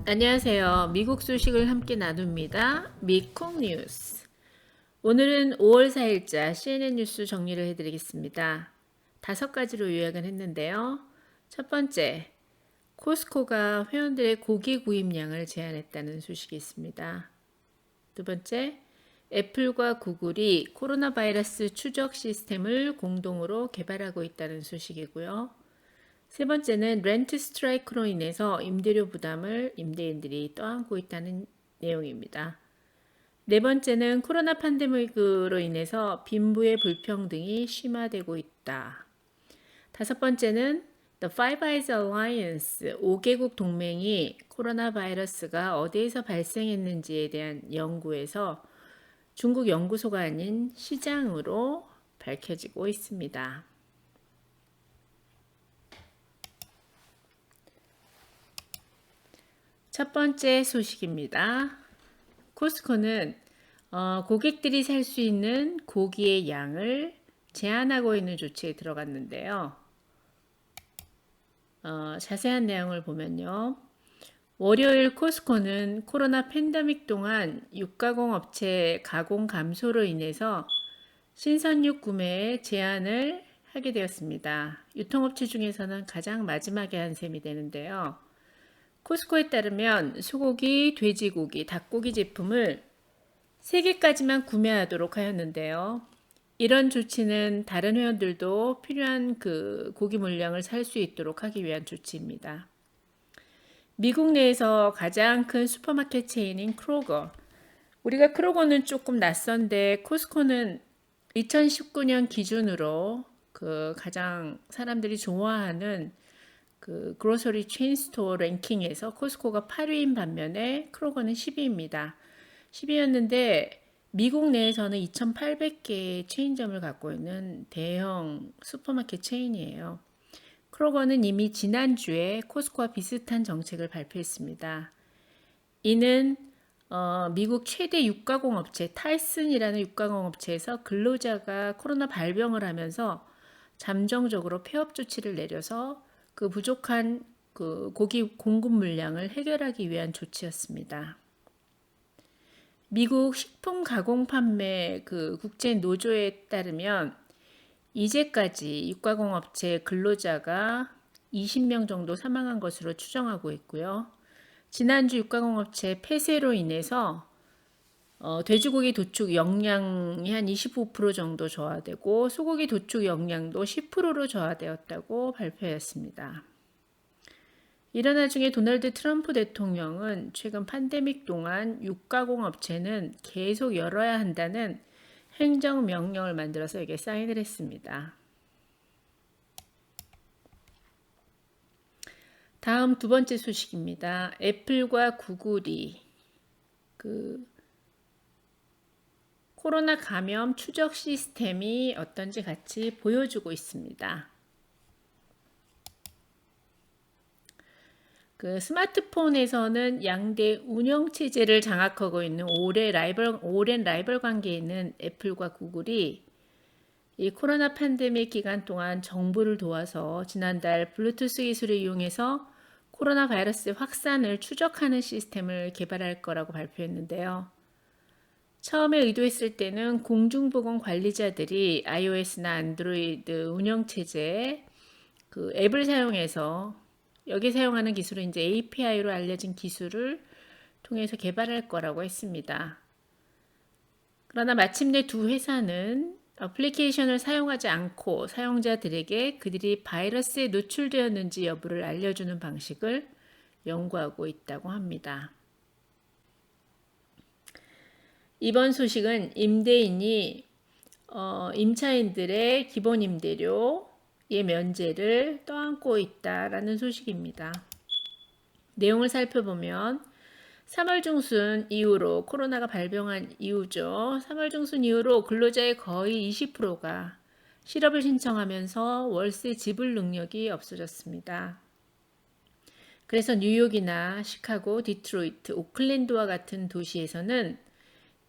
안녕하세요. 미국 소식을 함께 나눕니다. 미국 뉴스. 오늘은 5월 4일자 CNN 뉴스 정리를 해드리겠습니다. 5가지로 요약을 했는데요. 첫 번째, 코스코가 회원들의 고기 구입량을 제한했다는 소식이 있습니다. 두 번째, 애플과 구글이 코로나 바이러스 추적 시스템을 공동으로 개발하고 있다는 소식이고요. 세 번째는 렌트 스트라이크로 인해서 임대료 부담을 임대인들이 떠안고 있다는 내용입니다. 네 번째는 코로나 팬데믹으로 인해서 빈부의 불평등이 심화되고 있다. 다섯 번째는 The Five Eyes Alliance 5개국 동맹이 코로나 바이러스가 어디에서 발생했는지에 대한 연구에서 중국 연구소가 아닌 시장으로 밝혀지고 있습니다. 첫 번째 소식입니다. 코스코는 고객들이 살 수 있는 고기의 양을 제한하고 있는 조치에 들어갔는데요. 자세한 내용을 보면요. 월요일 코스코는 코로나 팬데믹 동안 육가공 업체 가공 감소로 인해서 신선육 구매에 제한을 하게 되었습니다. 유통업체 중에서는 가장 마지막에 한 셈이 되는데요. 코스코에 따르면 소고기, 돼지고기, 닭고기 제품을 3개까지만 구매하도록 하였는데요. 이런 조치는 다른 회원들도 필요한 고기 물량을 살 수 있도록 하기 위한 조치입니다. 미국 내에서 가장 큰 슈퍼마켓 체인인 크로거. 우리가 크로거는 조금 낯선데 코스코는 2019년 기준으로 가장 사람들이 좋아하는 그로서리 체인 스토어 랭킹에서 코스코가 8위인 반면에 크로거는 10위입니다. 10위였는데 미국 내에서는 2,800개의 체인점을 갖고 있는 대형 슈퍼마켓 체인이에요. 크로거는 이미 지난주에 코스코와 비슷한 정책을 발표했습니다. 이는 미국 최대 육가공 업체 타이슨이라는 육가공 업체에서 근로자가 코로나 발병을 하면서 잠정적으로 폐업 조치를 내려서 부족한 고기 공급 물량을 해결하기 위한 조치였습니다. 미국 식품 가공 판매 국제 노조에 따르면 이제까지 육가공 업체 근로자가 20명 정도 사망한 것으로 추정하고 있고요. 지난주 육가공 업체 폐쇄로 인해서 돼지고기 도축 역량이 한 25% 정도 저하되고 소고기 도축 역량도 10%로 저하되었다고 발표했습니다. 이런 와중에 도널드 트럼프 대통령은 최근 팬데믹 동안 육가공 업체는 계속 열어야 한다는 행정명령을 만들어서 여기에 사인을 했습니다. 다음 두 번째 소식입니다. 애플과 구글이 코로나 감염 추적 시스템이 어떤지 같이 보여주고 있습니다. 스마트폰에서는 양대 운영체제를 장악하고 있는 오랜 라이벌 관계에 있는 애플과 구글이 이 코로나 팬데믹 기간 동안 정부를 도와서 지난달 블루투스 기술을 이용해서 코로나 바이러스 확산을 추적하는 시스템을 개발할 거라고 발표했는데요. 처음에 의도했을 때는 공중보건 관리자들이 iOS나 안드로이드 운영체제에 앱을 사용해서 여기 사용하는 기술은 이제 API로 알려진 기술을 통해서 개발할 거라고 했습니다. 그러나 마침내 두 회사는 애플리케이션을 사용하지 않고 사용자들에게 그들이 바이러스에 노출되었는지 여부를 알려주는 방식을 연구하고 있다고 합니다. 이번 소식은 임대인이 임차인들의 기본 임대료의 면제를 떠안고 있다라는 소식입니다. 내용을 살펴보면 3월 중순 이후로 코로나가 발병한 이후죠. 3월 중순 이후로 근로자의 거의 20%가 실업을 신청하면서 월세 지불 능력이 없어졌습니다. 그래서 뉴욕이나 시카고, 디트로이트, 오클랜드와 같은 도시에서는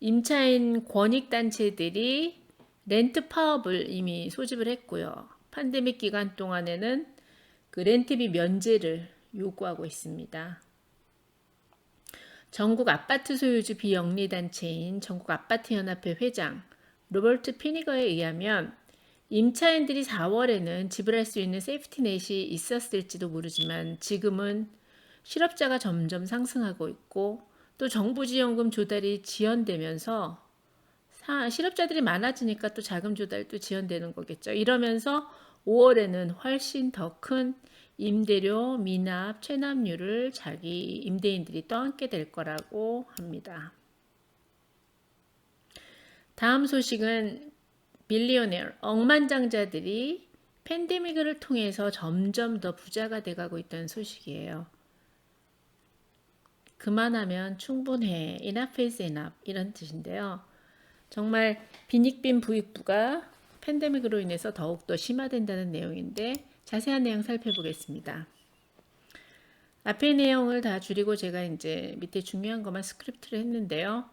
임차인 권익단체들이 렌트 파업을 이미 소집을 했고요. 팬데믹 기간 동안에는 렌트비 면제를 요구하고 있습니다. 전국 아파트 소유주 비영리단체인 전국아파트연합회 회장 로버트 피니거에 의하면 임차인들이 4월에는 지불할 수 있는 세이프티넷이 있었을지도 모르지만 지금은 실업자가 점점 상승하고 있고 또 정부 지원금 조달이 지연되면서 실업자들이 많아지니까 또 자금 조달도 지연되는 거겠죠. 이러면서 5월에는 훨씬 더 큰 임대료 미납 체납률을 자기 임대인들이 떠안게 될 거라고 합니다. 다음 소식은 빌리오네어, 억만장자들이 팬데믹을 통해서 점점 더 부자가 돼가고 있다는 소식이에요. 그만하면 충분해, enough is enough 이런 뜻인데요. 정말 빈익빈 부익부가 팬데믹으로 인해서 더욱더 심화된다는 내용인데 자세한 내용 살펴보겠습니다. 앞의 내용을 다 줄이고 제가 이제 밑에 중요한 것만 스크립트를 했는데요.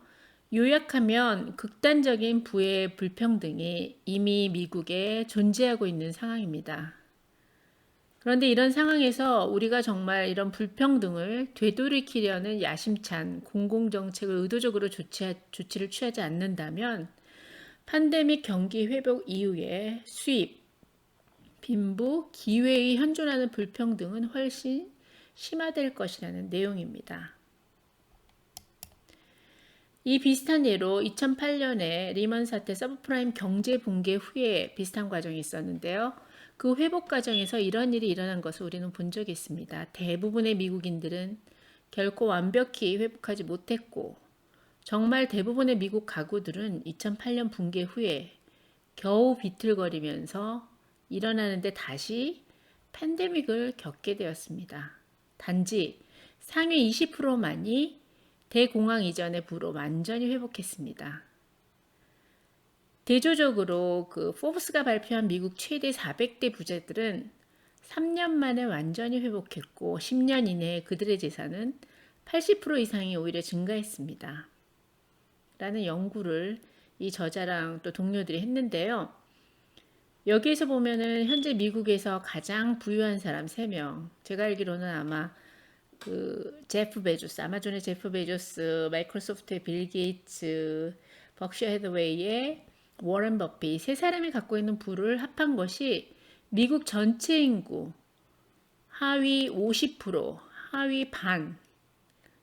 요약하면 극단적인 부의 불평등이 이미 미국에 존재하고 있는 상황입니다. 그런데 이런 상황에서 우리가 정말 이런 불평등을 되돌이키려는 야심찬 공공정책을 의도적으로 조치를 취하지 않는다면 팬데믹 경기 회복 이후에 수입, 빈부, 기회의 현존하는 불평등은 훨씬 심화될 것이라는 내용입니다. 이 비슷한 예로 2008년에 리먼 사태 서브프라임 경제 붕괴 후에 비슷한 과정이 있었는데요. 그 회복 과정에서 이런 일이 일어난 것을 우리는 본 적이 있습니다. 대부분의 미국인들은 결코 완벽히 회복하지 못했고 정말 대부분의 미국 가구들은 2008년 붕괴 후에 겨우 비틀거리면서 일어나는데 다시 팬데믹을 겪게 되었습니다. 단지 상위 20%만이 대공황 이전의 부로 완전히 회복했습니다. 대조적으로 그 포브스가 발표한 미국 최대 400대 부자들은 3년 만에 완전히 회복했고 10년 이내에 그들의 재산은 80% 이상이 오히려 증가했습니다. 라는 연구를 이 저자랑 또 동료들이 했는데요. 여기에서 보면은 현재 미국에서 가장 부유한 사람 3명, 제가 알기로는 아마 그 제프 베조스, 아마존의 제프 베조스, 마이크로소프트의 빌 게이츠, 버크셔 해더웨이의 워런 버핏 세 사람이 갖고 있는 부를 합한 것이 미국 전체 인구 하위 50%, 하위 반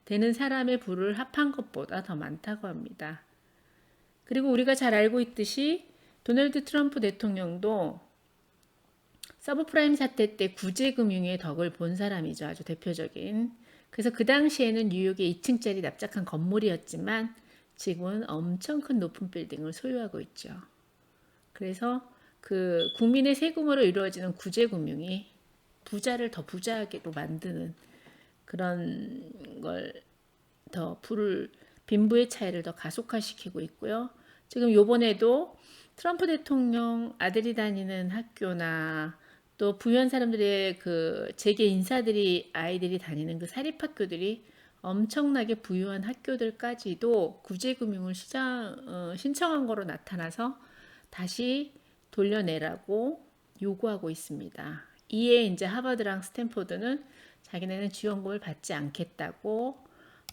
되는 사람의 부를 합한 것보다 더 많다고 합니다. 그리고 우리가 잘 알고 있듯이 도널드 트럼프 대통령도 서브프라임 사태 때 구제금융의 덕을 본 사람이죠. 아주 대표적인. 그래서 그 당시에는 뉴욕의 2층짜리 납작한 건물이었지만 지금은 엄청 큰 높은 빌딩을 소유하고 있죠. 그래서 그 국민의 세금으로 이루어지는 구제금융이 부자를 더 부자하게도 만드는 그런 걸 더 빈부의 차이를 더 가속화시키고 있고요. 지금 요번에도 트럼프 대통령 아들이 다니는 학교나 또 부유한 사람들의 그 재계 인사들이 아이들이 다니는 그 사립학교들이 엄청나게 부유한 학교들까지도 구제금융을 신청한 거로 나타나서 다시 돌려내라고 요구하고 있습니다. 이에 이제 하버드랑 스탠포드는 자기네는 지원금을 받지 않겠다고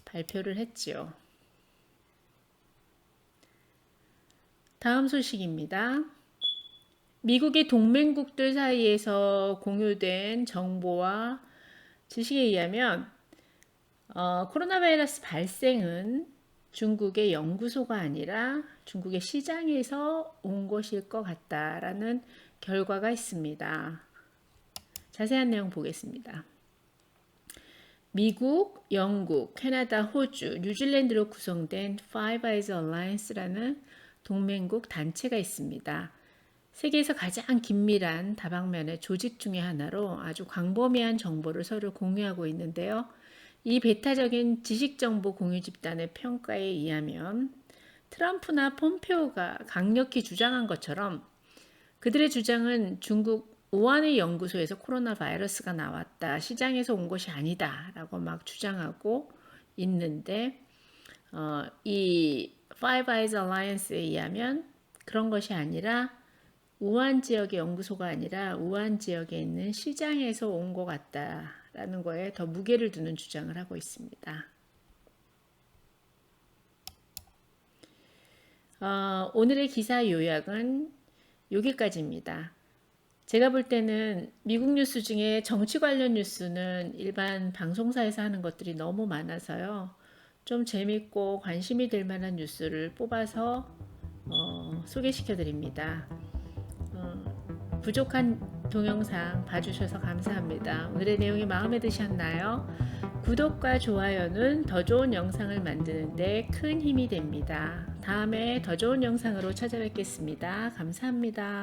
발표를 했지요. 다음 소식입니다. 미국의 동맹국들 사이에서 공유된 정보와 지식에 의하면 코로나 바이러스 발생은 중국의 연구소가 아니라 중국의 시장에서 온 것일 것 같다라는 결과가 있습니다. 자세한 내용 보겠습니다. 미국, 영국, 캐나다, 호주, 뉴질랜드로 구성된 Five Eyes Alliance라는 동맹국 단체가 있습니다. 세계에서 가장 긴밀한 다방면의 조직 중의 하나로 아주 광범위한 정보를 서로 공유하고 있는데요. 이 배타적인 지식정보 공유 집단의 평가에 의하면 트럼프나 폼페오가 강력히 주장한 것처럼 그들의 주장은 중국 우한의 연구소에서 코로나 바이러스가 나왔다, 시장에서 온 것이 아니다 라고 막 주장하고 있는데 이 Five Eyes Alliance에 의하면 그런 것이 아니라 우한 지역의 연구소가 아니라 우한 지역에 있는 시장에서 온 것 같다라는 거에 더 무게를 두는 주장을 하고 있습니다. 오늘의 기사 요약은 여기까지입니다. 제가 볼 때는 미국 뉴스 중에 정치 관련 뉴스는 일반 방송사에서 하는 것들이 너무 많아서요. 좀 재밌고 관심이 될 만한 뉴스를 뽑아서 소개시켜 드립니다. 부족한 동영상 봐주셔서 감사합니다. 오늘의 내용이 마음에 드셨나요? 구독과 좋아요는 더 좋은 영상을 만드는데 큰 힘이 됩니다. 다음에 더 좋은 영상으로 찾아뵙겠습니다. 감사합니다.